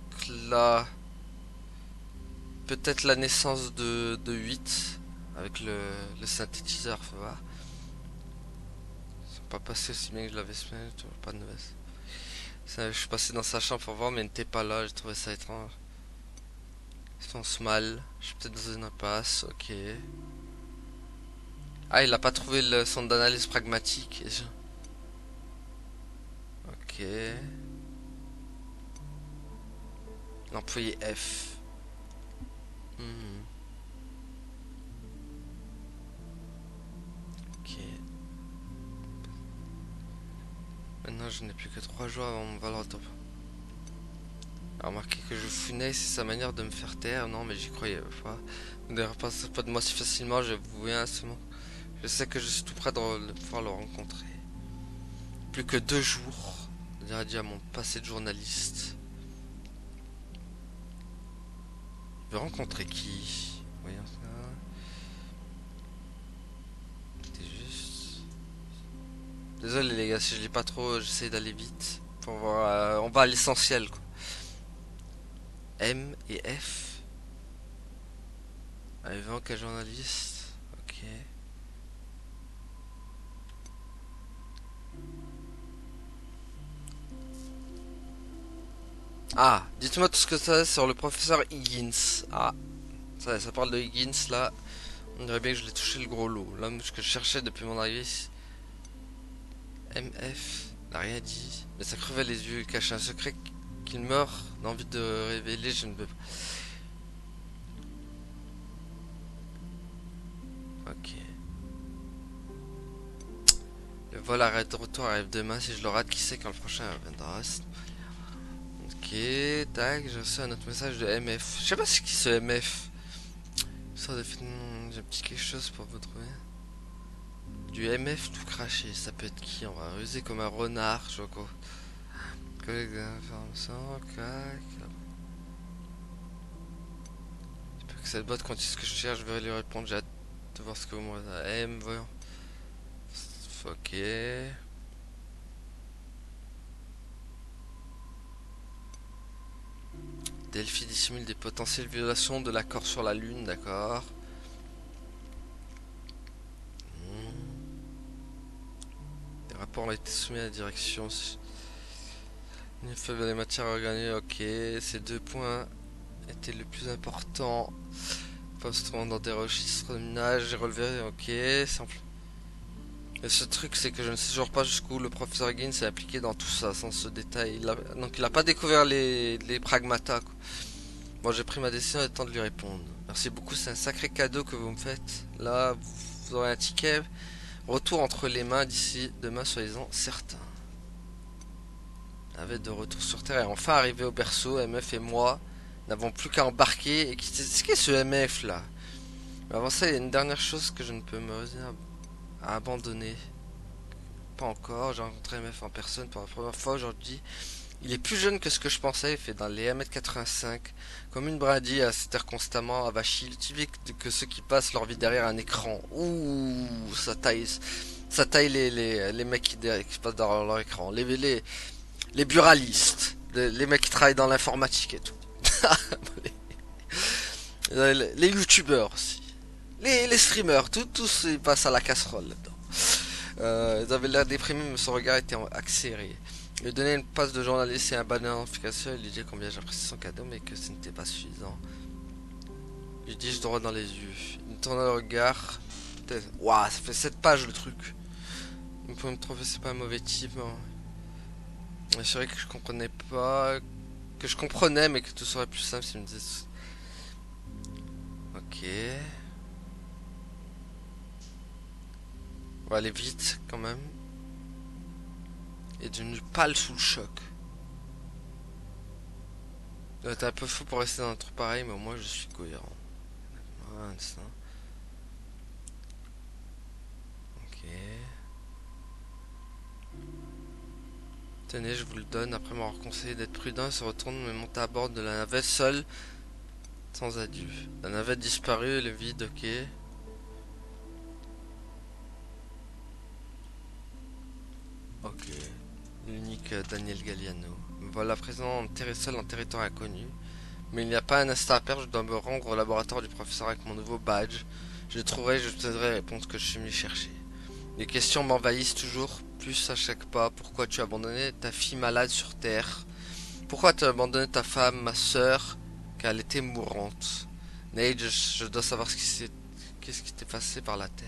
là... Peut-être la naissance de 8 avec le synthétiseur, faut voir. Ça n'a pas passé aussi bien que je l'avais espéré, toujours pas de nouvelles. Ça, je suis passé dans sa chambre pour voir, mais elle n'était pas là, j'ai trouvé ça étrange. Il pense mal, je suis peut-être dans une impasse, ok. Ah, il a pas trouvé le centre d'analyse pragmatique. Ok. L'employé F. Ok. Maintenant, je n'ai plus que 3 jours avant mon valeur top. Remarquez que je funais, c'est sa manière de me faire taire. Non, mais j'y croyais pas. Vous ne repassez pas de moi si facilement, je vous viens seulement. Je sais que je suis tout près de pouvoir le rencontrer. Plus que 2 jours. Je dirais déjà mon passé de journaliste. Je vais rencontrer qui? Voyons ça. C'était juste... Désolé les gars, si je lis pas trop, j'essaie d'aller vite. Pour voir, on va à l'essentiel quoi. M et F. Arrivant qu'un journaliste. Ok. Ah, dites-moi tout ce que ça est sur le professeur Higgins. Ah, ça parle de Higgins là. On dirait bien que je l'ai touché le gros lot. L'homme que je cherchais depuis mon arrivée ici. MF n'a rien dit. Mais ça crevait les yeux. Il cache un secret qu'il meurt d'envie de révéler. Je ne peux pas. Ok. Le vol arrête de retour arrive demain. Si je le rate, qui sait quand le prochain reviendra. Ok, tac, j'ai reçu un autre message de MF. Je sais pas c'est qui ce MF. Ça de j'ai un petit quelque chose pour vous trouver. Du MF tout craché, ça peut être qui? On va ruser comme un renard, Choco. Collègue d'information, clac. J'espère que cette boîte contient ce que je cherche, je vais lui répondre. J'ai hâte de voir ce que vous me M, voyons. Ok. Delphi dissimule des potentielles violations de l'accord sur la Lune, d'accord. Les rapports ont été soumis à la direction. Une faible des matières organiques, ok. Ces 2 points étaient le plus important. Posteront dans des registres de minage, j'ai relevé, ok. Simple. Et ce truc, c'est que je ne sais toujours pas jusqu'où le professeur Higgins s'est impliqué dans tout ça, sans ce détail. Donc il a pas découvert les pragmata, quoi. Bon, j'ai pris ma décision, il est temps de lui répondre. Merci beaucoup, c'est un sacré cadeau que vous me faites. Là, vous aurez un ticket. Retour entre les mains d'ici demain, soyez-en certains. Avec de retour sur Terre et enfin arrivé au berceau, MF et moi n'avons plus qu'à embarquer et quitter. C'est qu'est-ce que ce MF là? Mais avant ça, il y a une dernière chose que je ne peux me résigner à abandonner. Pas encore, j'ai rencontré MF en personne pour la première fois aujourd'hui. Il est plus jeune que ce que je pensais, il fait dans les 1m85, comme une brindille à se taire constamment, avachi, le type que ceux qui passent leur vie derrière un écran. Ouh, ça taille les mecs qui passent derrière leur écran, les buralistes, les mecs qui travaillent dans l'informatique et tout. les youtubeurs aussi, les streamers, tous ils passent à la casserole là-dedans. Ils avaient l'air déprimés, mais son regard était accéléré. Il lui donnait une passe de journaliste et un banner d'identification. Il lui disait combien j'appréciais son cadeau, mais que ce n'était pas suffisant. Il lui dis-je droit dans les yeux. Il me tourna le regard. Waouh, ça fait 7 pages le truc. Vous pouvez me tromper, c'est pas un mauvais type. Hein. C'est vrai que je comprenais pas. Que je comprenais, mais que tout serait plus simple s'il me disait. Ok. On va aller vite quand même. Il est devenu pâle sous le choc. T'es un peu fou pour rester dans un truc pareil, mais moi je suis cohérent. Ah, ça. Ok. Tenez, je vous le donne. Après m'avoir conseillé d'être prudent, il se retourne mais monte à bord de la navette seul, sans adieu. La navette disparut, le vide, ok. Ok. L'unique Daniel Galliano. Me voilà présent enterré seul en territoire inconnu. Mais il n'y a pas un instant à perdre, je dois me rendre au laboratoire du professeur avec mon nouveau badge. Je le trouverai, je te donnerai la réponse que je suis venu chercher. Les questions m'envahissent toujours plus à chaque pas. Pourquoi tu as abandonné ta fille malade sur Terre? Pourquoi tu as abandonné ta femme, ma soeur, car elle était mourante? Nate, je dois savoir qu'est-ce qui t'est passé par la tête.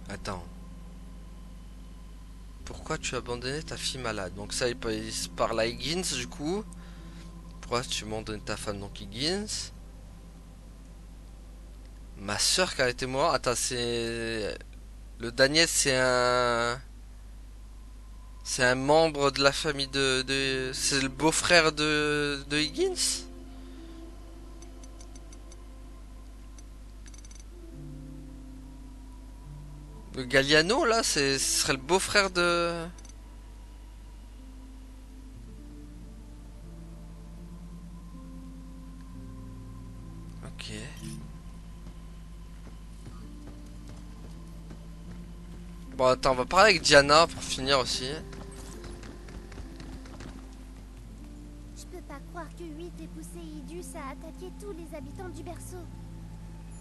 Attends. Pourquoi tu as abandonné ta fille malade? Donc ça, il parle à Higgins du coup. Pourquoi tu as abandonné ta femme? Donc Higgins. Ma soeur qui a été morte. Attends, c'est... Le Daniel, c'est un... C'est un membre de la famille de... C'est le beau-frère de Higgins? Le Galliano, là, ce serait le beau-frère de... Ok. Bon, attends, on va parler avec Diana pour finir aussi. Je peux pas croire que 8 et Poséidus a attaqué tous les habitants du berceau.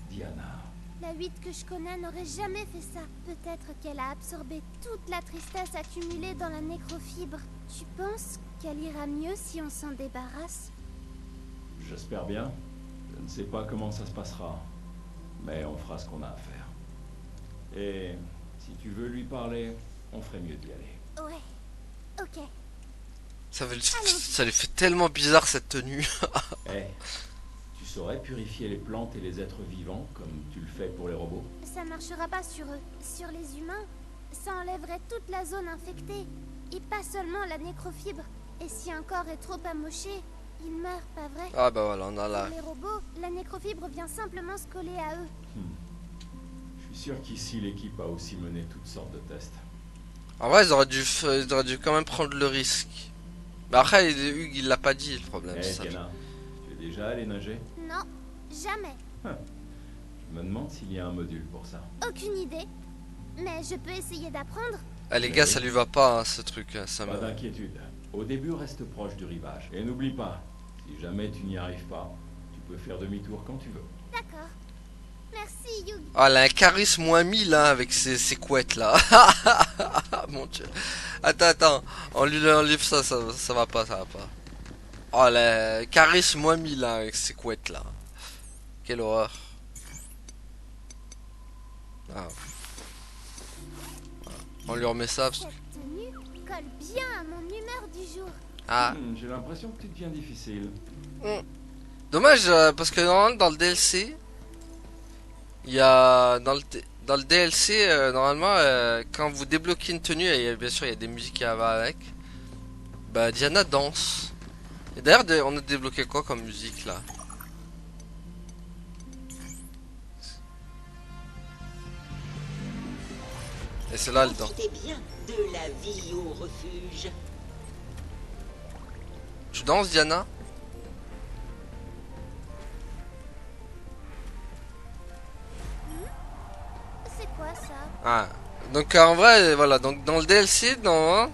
Diana. La 8 que je connais n'aurait jamais fait ça. Peut-être qu'elle a absorbé toute la tristesse accumulée dans la nécrofibre. Tu penses qu'elle ira mieux si on s'en débarrasse? J'espère bien. Je ne sais pas comment ça se passera. Mais on fera ce qu'on a à faire. Et si tu veux lui parler, on ferait mieux d'y aller. Ouais. Ok. Ça lui fait tellement bizarre cette tenue. Eh, tu saurais purifier les plantes et les êtres vivants comme tu le fais pour les robots? Ça marchera pas sur eux. Sur les humains, ça enlèverait toute la zone infectée. Et pas seulement la nécrofibre. Et si un corps est trop amoché, il meurt, pas vrai? Ah bah voilà, on a là. Pour les robots, la nécrofibre vient simplement se coller à eux. Je suis sûr qu'ici l'équipe a aussi mené toutes sortes de tests. En vrai, ils auraient dû quand même prendre le risque. Mais après, Hugues, il l'a pas dit, le problème. Eh, Diana, tu es déjà allé nager? Non, jamais. Je me demande s'il y a un module pour ça. Aucune idée. Mais je peux essayer d'apprendre. Ah les gars, ça lui va pas, hein, ce truc. Hein, ça Pas me... d'inquiétude. Au début, reste proche du rivage. Et n'oublie pas, si jamais tu n'y arrives pas, tu peux faire demi-tour quand tu veux. D'accord. Merci, Hugh. Ah, elle a un charisme moins 1000 hein, avec ses couettes là. Mon dieu. Attends. On lui enlève ça va pas, ça va pas. Oh, elle a un charisme moins 1000 hein, avec ses couettes là. Quelle horreur. Ah. On lui remet ça parce que... Cette tenue colle bien à mon humeur du jour. Ah. J'ai l'impression que tu deviens difficile. Dommage parce que normalement dans le DLC, il y a dans le DLC normalement quand vous débloquez une tenue et bien sûr il y a des musiques qui vont avec. Bah Diana danse. Et d'ailleurs on a débloqué quoi comme musique là? Et c'est là le danse. Profitez bien de la vie au refuge. Tu danses Diana? C'est quoi ça? Ah. Donc en vrai voilà, donc dans le DLC dans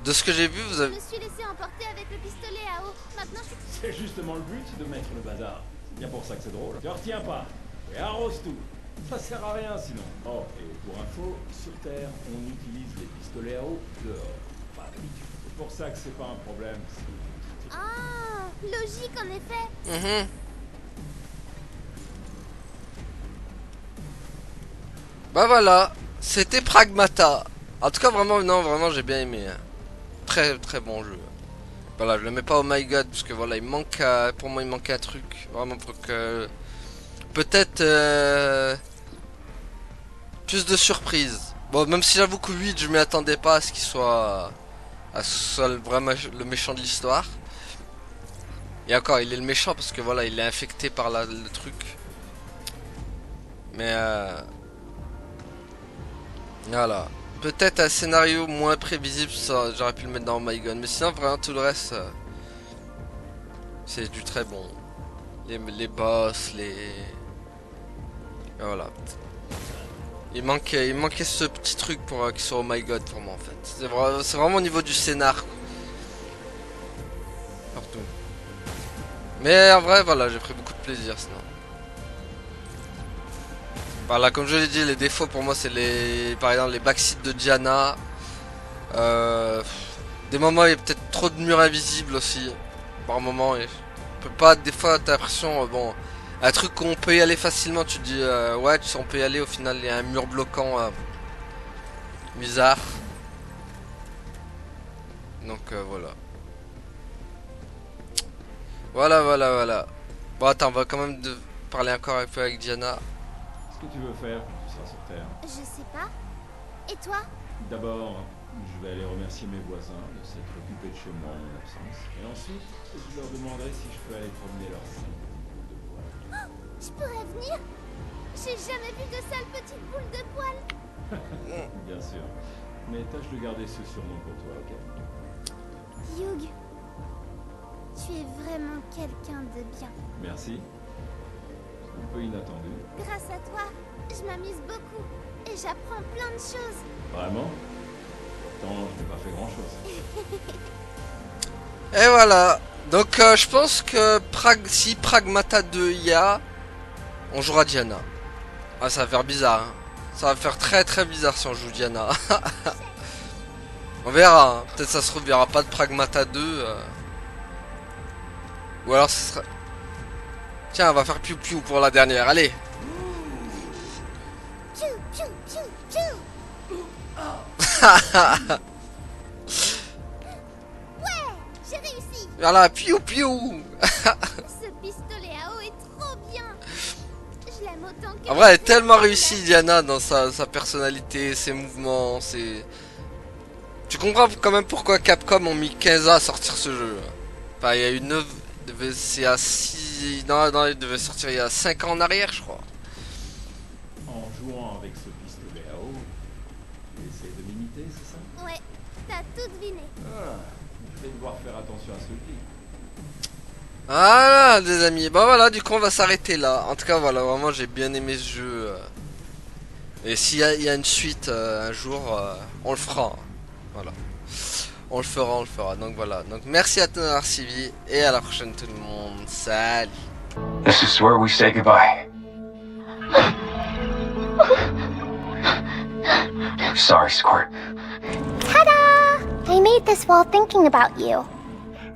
de ce que j'ai vu vous Je avez... me suis laissé emporter avec le pistolet à eau. Maintenant je suis... C'est justement le but de mettre le bazar. C'est bien pour ça que c'est drôle. Te retiens pas. Et arrose tout. Ça sert à rien sinon. Oh, et pour info, sur Terre, on utilise les pistolets à eau dehors. Pas d'habitude. C'est pour ça que c'est pas un problème. Ah, logique qu'en effet. Bah voilà, c'était Pragmata. En tout cas, vraiment, non, vraiment, j'ai bien aimé. Hein. Très très bon jeu. Voilà, je le mets pas au my god parce que voilà, il manque, pour moi, il manque un truc, vraiment pour que peut-être plus de surprises. Bon, même si j'avoue que 8, je m'y attendais pas à ce qu'il soit, à ce soit vraiment le méchant de l'histoire. Et encore, il est le méchant parce que voilà, il est infecté par le truc. Mais voilà. Peut-être un scénario moins prévisible, ça, j'aurais pu le mettre dans My Gun. Mais sinon, vraiment, tout le reste, c'est du très bon. Les boss, les... Voilà. Il manquait ce petit truc pour qu'il soit au My God pour moi, en fait. C'est vraiment au niveau du scénar. Partout. Mais en vrai, voilà, j'ai pris beaucoup de plaisir, sinon. Voilà, comme je l'ai dit, les défauts pour moi, c'est par exemple, les backseats de Diana. Des moments, il y a peut-être trop de murs invisibles aussi. Par moment, et on peut pas, des fois, t'as l'impression, bon, un truc qu'on peut y aller facilement, tu te dis, ouais, tu sais, on peut y aller, au final, il y a un mur bloquant bizarre. Donc, voilà. Voilà. Bon, attends, on va quand même parler encore un peu avec Diana. Qu'est-ce que tu veux faire quand tu seras sur Terre? Je sais pas. Et toi? D'abord, je vais aller remercier mes voisins de s'être occupés de chez moi en mon absence. Et ensuite, je leur demanderai si je peux aller promener leur sale boule de poil. Oh, je pourrais venir? J'ai jamais vu de sale petite boule de poil. Bien sûr. Mais tâche de garder ce surnom pour toi, ok? Hugh, tu es vraiment quelqu'un de bien. Merci. Un peu inattendu. Grâce à toi, je m'amuse beaucoup et j'apprends plein de choses. Vraiment? Pourtant, je n'ai pas fait grand-chose. Et voilà. Donc, je pense que si Pragmata 2 y a, on jouera Diana. Ah, ça va faire bizarre. Hein. Ça va faire très très bizarre si on joue Diana. On verra. Hein. Peut-être ça se trouve, il n'y aura pas de Pragmata 2. Ou alors ce sera... Tiens, on va faire piou piou pour la dernière. Allez. Piou, piou, piou, piou. Ouais, j'ai réussi. Voilà, piou piou. Ce pistolet à eau est trop bien. Je l'aime autant que... En vrai, elle est tellement réussie, Diana, dans sa personnalité, ses mouvements, ses... Tu comprends quand même pourquoi Capcom ont mis 15 ans à sortir ce jeu. Enfin, il y a eu 9... C'est à 6... Non, il devait sortir il y a 5 ans en arrière, je crois. En jouant avec ce pistolet à eau, tu essaies de m'imiter, c'est ça? Ouais, t'as tout deviné. Ah, je vais devoir faire attention à ce que je dis. Voilà, les amis. Bon, voilà, du coup, on va s'arrêter là. En tout cas, voilà, vraiment, j'ai bien aimé ce jeu. Et s'il y a une suite un jour, on le fera. Hein. Voilà. On le fera. Donc voilà. Donc merci à tous d'avoir suivi. Et à la prochaine tout le monde. Salut. This is where we say goodbye. Sorry, Squirt. Ta-da! I made this while thinking about you.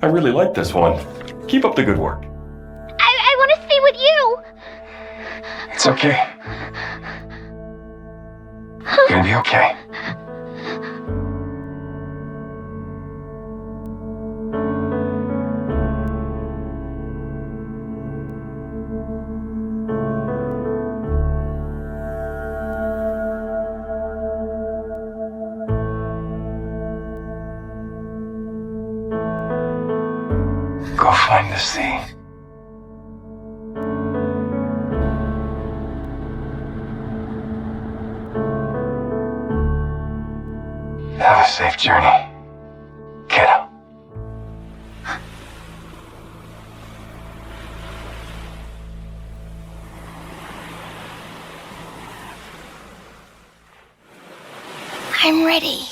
I really like this one. Keep up the good work. I want to stay with you. It's okay. Gonna be okay. Go find the sea. Have a safe journey, kiddo. I'm ready.